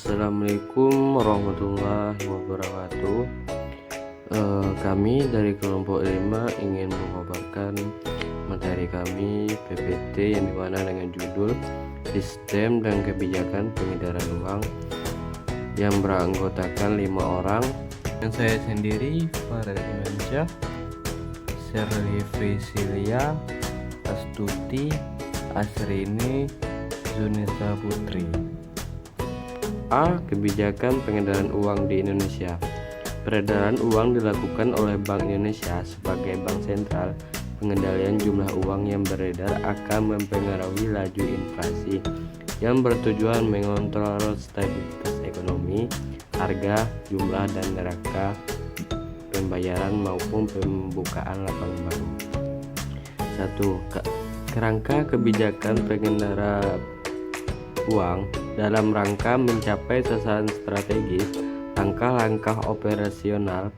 Assalamualaikum warahmatullahi wabarakatuh. Kami dari kelompok 5 ingin mengobarkan materi kami PPT yang dimana dengan judul Sistem dan Kebijakan Pengedaran Uang yang beranggotakan 5 orang, dan saya sendiri Farel Imansyah, Sherly Frisilia, Astuti, Asrini, Zunisa Putri. A. Kebijakan pengedaran uang di Indonesia. Peredaran uang dilakukan oleh Bank Indonesia sebagai bank sentral. Pengendalian jumlah uang yang beredar akan mempengaruhi laju inflasi yang bertujuan mengontrol stabilitas ekonomi, harga, jumlah dan neraca pembayaran maupun pembukaan lapangan baru. 1. Kerangka kebijakan pengendalian uang dalam rangka mencapai sasaran strategis. Langkah-langkah operasional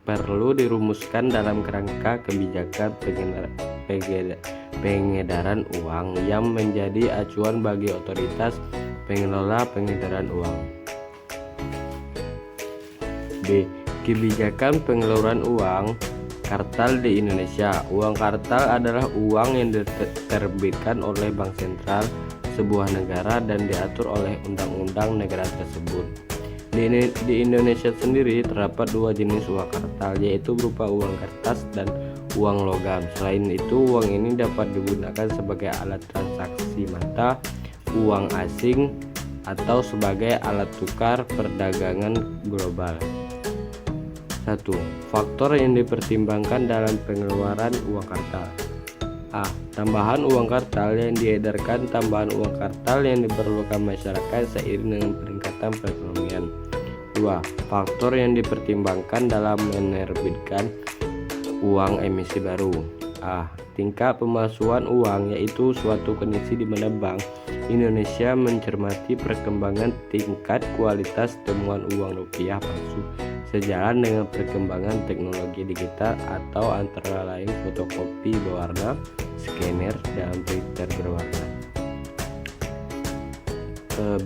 perlu dirumuskan dalam kerangka kebijakan pengedaran uang yang menjadi acuan bagi otoritas pengelola pengedaran uang. B. Kebijakan pengeluaran uang kartal di Indonesia. Uang kartal adalah uang yang diterbitkan oleh bank sentral sebuah negara dan diatur oleh undang-undang negara tersebut. Di Indonesia sendiri terdapat 2 jenis uang kartal, yaitu berupa uang kertas dan uang logam. Selain itu, uang ini dapat digunakan sebagai alat transaksi mata uang asing atau sebagai alat tukar perdagangan global. 1. Faktor yang dipertimbangkan dalam pengeluaran uang kartal. A. Tambahan uang kartal yang diedarkan. Tambahan uang kartal yang diperlukan masyarakat seiring dengan peningkatan perekonomian. 2. Faktor yang dipertimbangkan dalam menerbitkan uang emisi baru. A. Tingkat pemalsuan uang, yaitu suatu kondisi di mana Bank Indonesia mencermati perkembangan tingkat kualitas temuan uang rupiah palsu sejalan dengan perkembangan teknologi digital atau antara lain fotokopi berwarna, scanner, dan printer berwarna.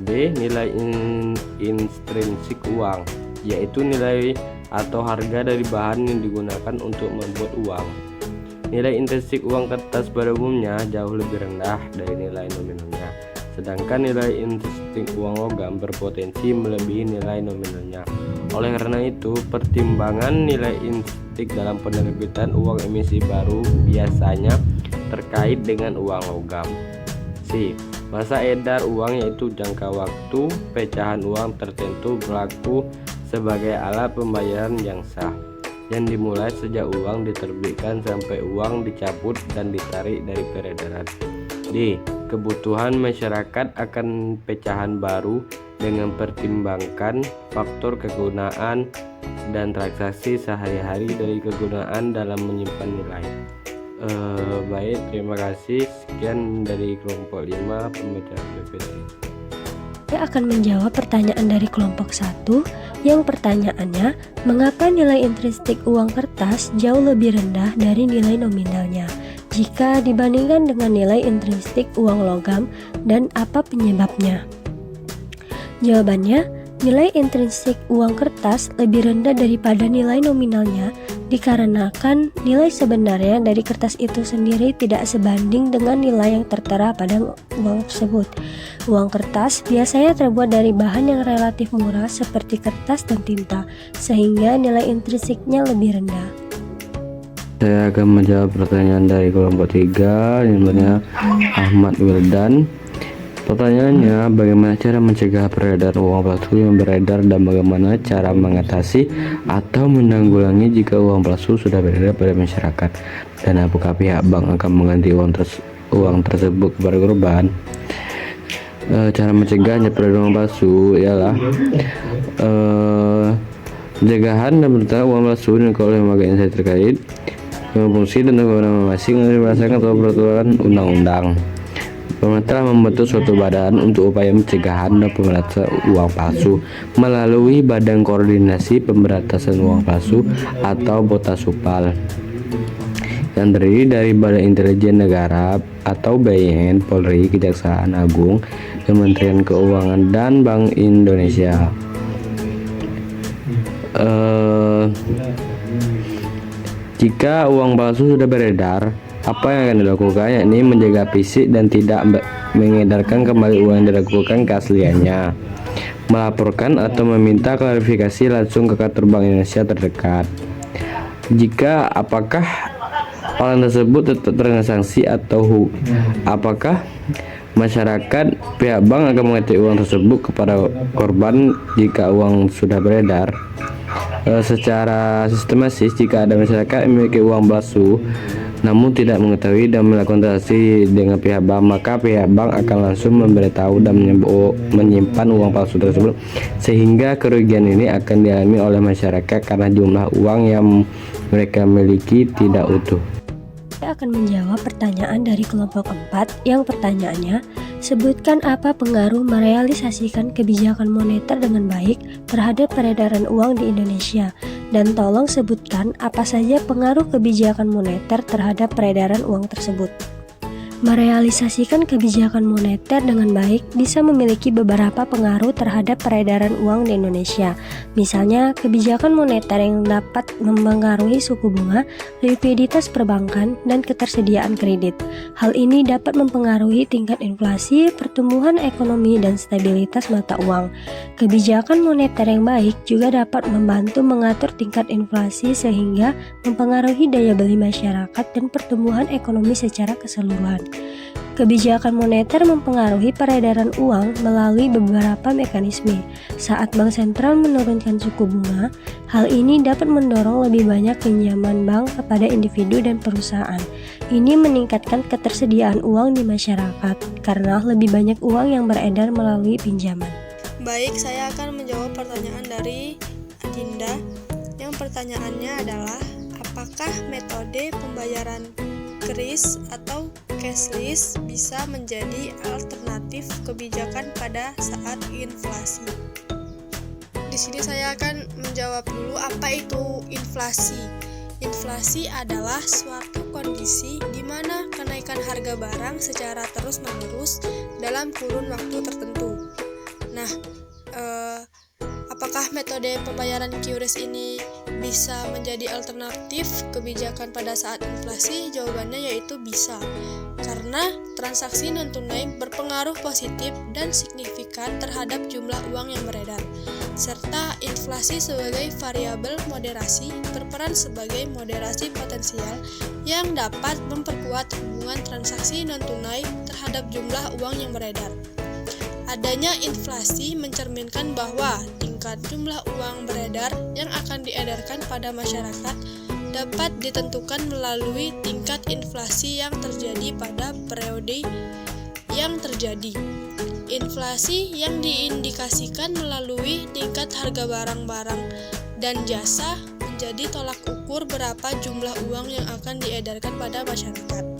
B. Nilai intrinsik uang, yaitu nilai atau harga dari bahan yang digunakan untuk membuat uang. Nilai intrinsik uang kertas pada umumnya jauh lebih rendah dari nilai nominalnya, sedangkan nilai intrinsik uang logam berpotensi melebihi nilai nominalnya. Oleh karena itu, pertimbangan nilai intrinsik dalam penerbitan uang emisi baru biasanya terkait dengan uang logam. C. Masa edar uang, yaitu jangka waktu pecahan uang tertentu berlaku sebagai alat pembayaran yang sah, yang dimulai sejak uang diterbitkan sampai uang dicabut dan ditarik dari peredaran. D. Kebutuhan masyarakat akan pecahan baru dengan pertimbangkan faktor kegunaan dan transaksi sehari-hari dari kegunaan dalam menyimpan nilai. Baik, terima kasih. Sekian dari kelompok 5 pembelajaran PPT. Saya akan menjawab pertanyaan dari kelompok 1 yang pertanyaannya, mengapa nilai intrinsik uang kertas jauh lebih rendah dari nilai nominalnya jika dibandingkan dengan nilai intrinsik uang logam, dan apa penyebabnya? Jawabannya, nilai intrinsik uang kertas lebih rendah daripada nilai nominalnya dikarenakan nilai sebenarnya dari kertas itu sendiri tidak sebanding dengan nilai yang tertera pada uang tersebut. Uang kertas biasanya terbuat dari bahan yang relatif murah seperti kertas dan tinta, sehingga nilai intrinsiknya lebih rendah. Saya akan menjawab pertanyaan dari kelompok 3 yang namanya Ahmad Wildan. Pertanyaannya, bagaimana cara mencegah peredaran uang palsu yang beredar dan bagaimana cara mengatasi atau menanggulangi jika uang palsu sudah beredar pada masyarakat, dan apakah pihak bank akan mengganti uang tersebut kepada korban? Cara mencegahnya peredaran uang palsu ialah pencegahan dan penanganan uang palsu dan oleh lembaga instansi terkait yang berfungsi dan kewenangan masing-masing berdasarkan peraturan undang-undang. Pemerintah telah membentuk suatu badan untuk upaya pencegahan dan pemberantasan uang palsu melalui Badan Koordinasi Pemberantasan Uang Palsu atau Botasupal, yang terdiri dari Badan Intelijen Negara atau BIN, Polri, Kejaksaan Agung, Kementerian Keuangan dan Bank Indonesia. Jika uang palsu sudah beredar, apa yang akan dilakukan? Yakni menjaga fisik dan tidak mengedarkan kembali uang yang diragukan keasliannya, melaporkan atau meminta klarifikasi langsung ke kantor Bank Indonesia terdekat. Jika apakah orang tersebut tetap terkena sanksi atau apakah masyarakat pihak bank akan mengganti uang tersebut kepada korban jika uang sudah beredar. Secara sistematis, jika ada masyarakat yang memiliki uang palsu namun tidak mengetahui dan melakukan transaksi dengan pihak bank, maka pihak bank akan langsung memberitahu dan menyimpan uang palsu tersebut, sehingga kerugian ini akan dialami oleh masyarakat karena jumlah uang yang mereka miliki tidak utuh. Saya akan menjawab pertanyaan dari kelompok 4 yang pertanyaannya, sebutkan apa pengaruh merealisasikan kebijakan moneter dengan baik terhadap peredaran uang di Indonesia, dan tolong sebutkan apa saja pengaruh kebijakan moneter terhadap peredaran uang tersebut. Merealisasikan kebijakan moneter dengan baik bisa memiliki beberapa pengaruh terhadap peredaran uang di Indonesia. Misalnya, kebijakan moneter yang dapat mempengaruhi suku bunga, likuiditas perbankan, dan ketersediaan kredit. Hal ini dapat mempengaruhi tingkat inflasi, pertumbuhan ekonomi, dan stabilitas mata uang. Kebijakan moneter yang baik juga dapat membantu mengatur tingkat inflasi sehingga mempengaruhi daya beli masyarakat dan pertumbuhan ekonomi secara keseluruhan. Kebijakan moneter mempengaruhi peredaran uang melalui beberapa mekanisme. Saat bank sentral menurunkan suku bunga, hal ini dapat mendorong lebih banyak pinjaman bank kepada individu dan perusahaan. Ini meningkatkan ketersediaan uang di masyarakat karena lebih banyak uang yang beredar melalui pinjaman. Baik, saya akan menjawab pertanyaan dari Adinda. Yang pertanyaannya adalah, apakah metode pembayaran kris atau cashless bisa menjadi alternatif kebijakan pada saat inflasi? Di sini saya akan menjawab dulu apa itu inflasi. Inflasi adalah suatu kondisi di mana kenaikan harga barang secara terus-menerus dalam kurun waktu tertentu. Nah, apakah metode pembayaran QRIS ini bisa menjadi alternatif kebijakan pada saat inflasi? Jawabannya yaitu bisa, karena transaksi non-tunai berpengaruh positif dan signifikan terhadap jumlah uang yang beredar, serta inflasi sebagai variabel moderasi berperan sebagai moderasi potensial yang dapat memperkuat hubungan transaksi non-tunai terhadap jumlah uang yang beredar. Adanya inflasi mencerminkan bahwa tingkat jumlah uang beredar yang akan diedarkan pada masyarakat dapat ditentukan melalui tingkat inflasi yang terjadi pada periode yang terjadi. Inflasi yang diindikasikan melalui tingkat harga barang-barang dan jasa menjadi tolak ukur berapa jumlah uang yang akan diedarkan pada masyarakat.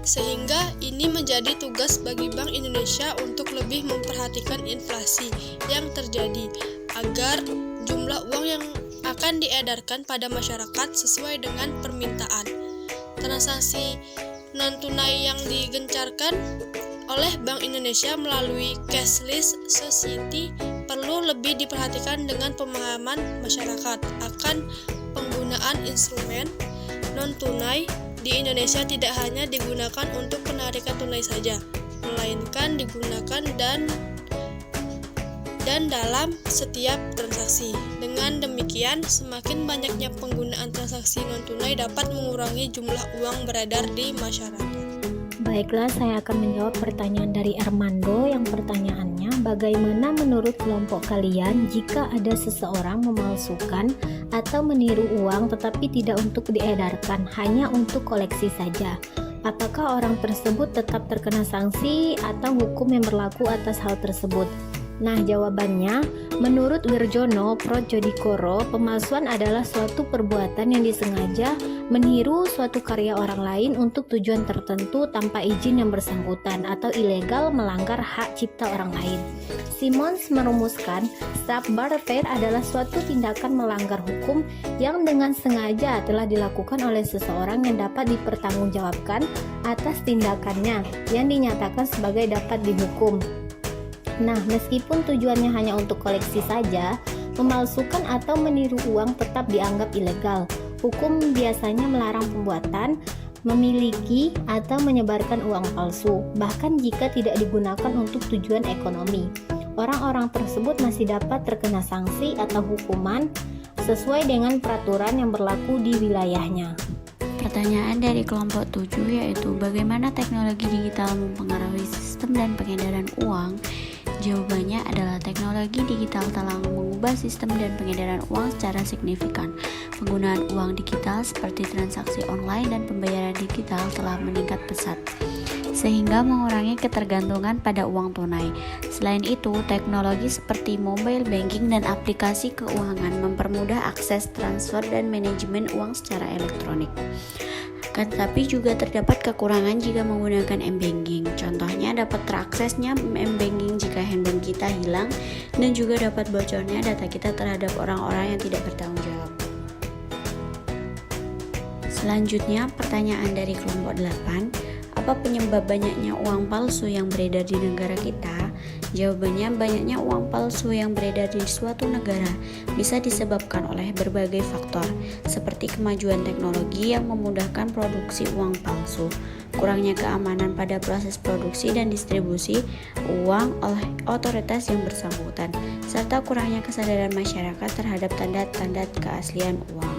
Sehingga ini menjadi tugas bagi Bank Indonesia untuk lebih memperhatikan inflasi yang terjadi agar jumlah uang yang akan diedarkan pada masyarakat sesuai dengan permintaan. Transaksi non-tunai yang digencarkan oleh Bank Indonesia melalui cashless society perlu lebih diperhatikan dengan pemahaman masyarakat akan penggunaan instrumen non-tunai. Di Indonesia tidak hanya digunakan untuk penarikan tunai saja, melainkan digunakan dan dalam setiap transaksi. Dengan demikian, semakin banyaknya penggunaan transaksi non-tunai dapat mengurangi jumlah uang beredar di masyarakat. Baiklah, saya akan menjawab pertanyaan dari Armando yang pertanyaannya, bagaimana menurut kelompok kalian jika ada seseorang memalsukan atau meniru uang tetapi tidak untuk diedarkan, hanya untuk koleksi saja? Apakah orang tersebut tetap terkena sanksi atau hukum yang berlaku atas hal tersebut? Nah, jawabannya, menurut Wirjono Prodjodikoro, pemalsuan adalah suatu perbuatan yang disengaja Meniru suatu karya orang lain untuk tujuan tertentu tanpa izin yang bersangkutan atau ilegal melanggar hak cipta orang lain. Simons merumuskan, subverter adalah suatu tindakan melanggar hukum yang dengan sengaja telah dilakukan oleh seseorang yang dapat dipertanggungjawabkan atas tindakannya yang dinyatakan sebagai dapat dihukum. Nah, meskipun tujuannya hanya untuk koleksi saja, memalsukan atau meniru uang tetap dianggap ilegal. Hukum biasanya melarang pembuatan, memiliki, atau menyebarkan uang palsu, bahkan jika tidak digunakan untuk tujuan ekonomi. Orang-orang tersebut masih dapat terkena sanksi atau hukuman sesuai dengan peraturan yang berlaku di wilayahnya. Pertanyaan dari kelompok 7 yaitu bagaimana teknologi digital mempengaruhi sistem dan pengedaran uang? Jawabannya adalah teknologi digital telah mengubah sistem dan pengedaran uang secara signifikan. Penggunaan uang digital seperti transaksi online dan pembayaran digital telah meningkat pesat, sehingga mengurangi ketergantungan pada uang tunai. Selain itu, teknologi seperti mobile banking dan aplikasi keuangan mempermudah akses transfer dan manajemen uang secara elektronik. Tetapi juga terdapat kekurangan jika menggunakan m-banking. Contohnya dapat teraksesnya m-banking jika handphone kita hilang dan juga dapat bocornya data kita terhadap orang-orang yang tidak bertanggung jawab. Selanjutnya, pertanyaan dari kelompok 8. Apa penyebab banyaknya uang palsu yang beredar di negara kita? Jawabannya, banyaknya uang palsu yang beredar di suatu negara bisa disebabkan oleh berbagai faktor, seperti kemajuan teknologi yang memudahkan produksi uang palsu, kurangnya keamanan pada proses produksi dan distribusi uang oleh otoritas yang bersangkutan, serta kurangnya kesadaran masyarakat terhadap tanda-tanda keaslian uang.